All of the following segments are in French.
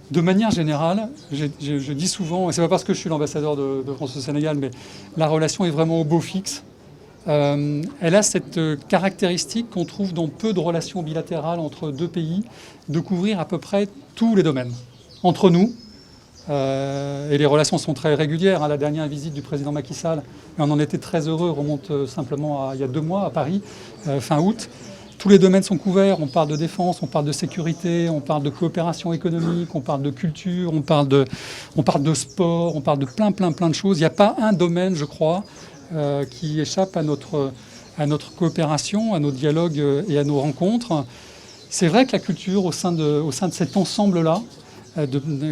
De manière générale, je dis souvent, et c'est pas parce que je suis l'ambassadeur de France au Sénégal, mais la relation est vraiment au beau fixe. Elle a cette caractéristique qu'on trouve dans peu de relations bilatérales entre deux pays, de couvrir à peu près tous les domaines. Entre nous, et les relations sont très régulières. La dernière visite du président Macky Sall, et on en était très heureux, remonte simplement à il y a 2 mois, à Paris, fin août. Tous les domaines sont couverts. On parle de défense, on parle de sécurité, on parle de coopération économique, on parle de culture, on parle de sport, on parle de plein de choses. Il n'y a pas un domaine, je crois, qui échappe à notre coopération, à nos dialogues et à nos rencontres. C'est vrai que la culture, au sein de cet ensemble-là,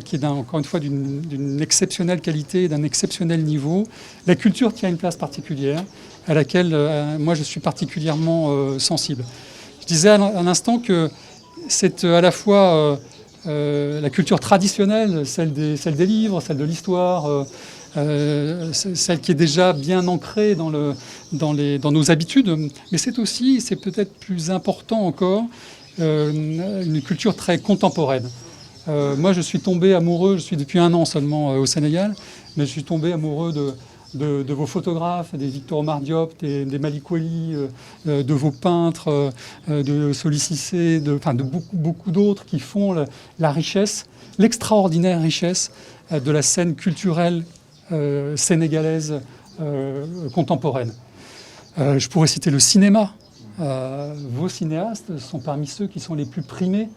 qui est encore une fois d'une exceptionnelle qualité, d'un exceptionnel niveau, la culture tient une place particulière à laquelle moi je suis particulièrement sensible. Je disais à l'instant que c'est à la fois la culture traditionnelle, celle des livres, celle de l'histoire, celle qui est déjà bien ancrée dans nos habitudes, mais c'est aussi, c'est peut-être plus important encore, une culture très contemporaine. Moi, je suis tombé amoureux, je suis depuis 1 an seulement au Sénégal, mais je suis tombé amoureux de vos photographes, des Victor Omar Diop, des Malick Wally, de vos peintres, de Soli Cissé, de beaucoup d'autres qui font la richesse, l'extraordinaire richesse de la scène culturelle sénégalaise contemporaine. Je pourrais citer le cinéma. Vos cinéastes sont parmi ceux qui sont les plus primés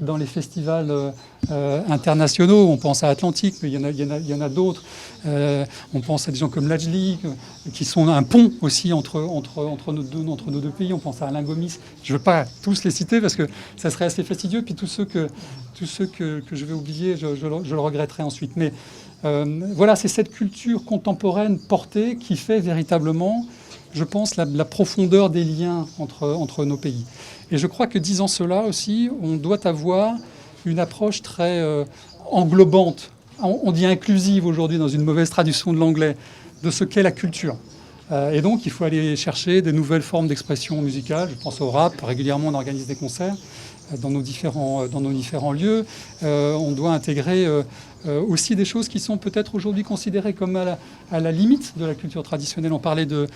dans les festivals internationaux. On pense à Atlantique, mais il y en a d'autres. On pense à des gens comme Lajli, qui sont un pont aussi entre nos deux pays. On pense à Alain Gomis. Je ne veux pas tous les citer parce que ça serait assez fastidieux. Puis tous ceux que je vais oublier, je le regretterai ensuite. Mais voilà, c'est cette culture contemporaine portée qui fait véritablement, je pense, la profondeur des liens entre nos pays. Et je crois que disant cela aussi, on doit avoir une approche très englobante. On dit inclusive aujourd'hui dans une mauvaise traduction de l'anglais, de ce qu'est la culture. Et donc il faut aller chercher des nouvelles formes d'expression musicale. Je pense au rap, régulièrement on organise des concerts dans nos différents lieux. On doit intégrer aussi des choses qui sont peut-être aujourd'hui considérées comme à la limite de la culture traditionnelle. On parlait de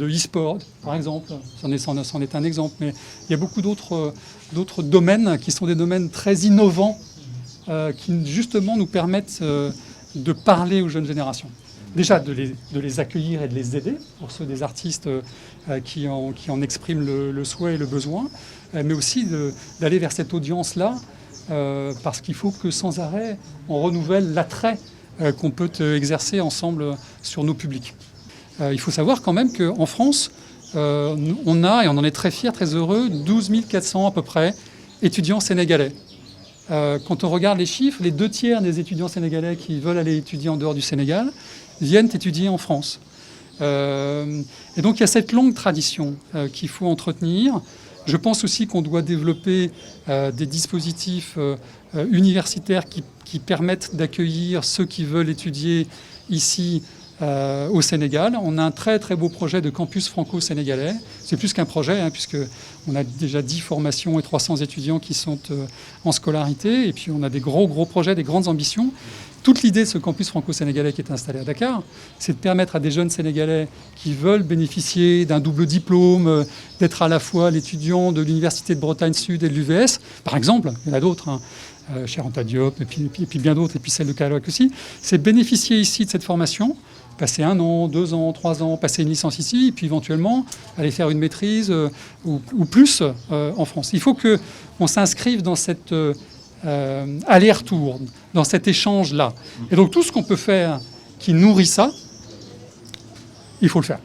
e-sport, par exemple, c'en est un exemple, mais il y a beaucoup d'autres domaines qui sont des domaines très innovants qui justement nous permettent de parler aux jeunes générations. Déjà de les accueillir et de les aider, pour ceux des artistes qui en expriment le souhait et le besoin, mais aussi d'aller vers cette audience-là, parce qu'il faut que sans arrêt, on renouvelle l'attrait qu'on peut exercer ensemble sur nos publics. Il faut savoir quand même qu'en France, on a, et on en est très fiers, très heureux, 12 400 à peu près étudiants sénégalais. Quand on regarde les chiffres, les 2/3 des étudiants sénégalais qui veulent aller étudier en dehors du Sénégal viennent étudier en France. Et donc il y a cette longue tradition qu'il faut entretenir. Je pense aussi qu'on doit développer des dispositifs universitaires qui permettent d'accueillir ceux qui veulent étudier ici au Sénégal. On a un très très beau projet de campus franco-sénégalais. C'est plus qu'un projet, puisqu'on a déjà 10 formations et 300 étudiants qui sont en scolarité. Et puis on a des gros projets, des grandes ambitions. Toute l'idée de ce campus franco-sénégalais qui est installé à Dakar, c'est de permettre à des jeunes Sénégalais qui veulent bénéficier d'un double diplôme, d'être à la fois l'étudiant de l'Université de Bretagne Sud et de l'UVS, par exemple, il y en a d'autres, Cheikh Anta Diop, et puis bien d'autres, et puis celle de Kaolack aussi, c'est bénéficier ici de cette formation, passer 1 an, 2 ans, 3 ans, passer une licence ici, et puis éventuellement aller faire une maîtrise ou plus en France. Il faut qu'on s'inscrive dans cette aller-retour, dans cet échange-là. Et donc tout ce qu'on peut faire qui nourrit ça, il faut le faire.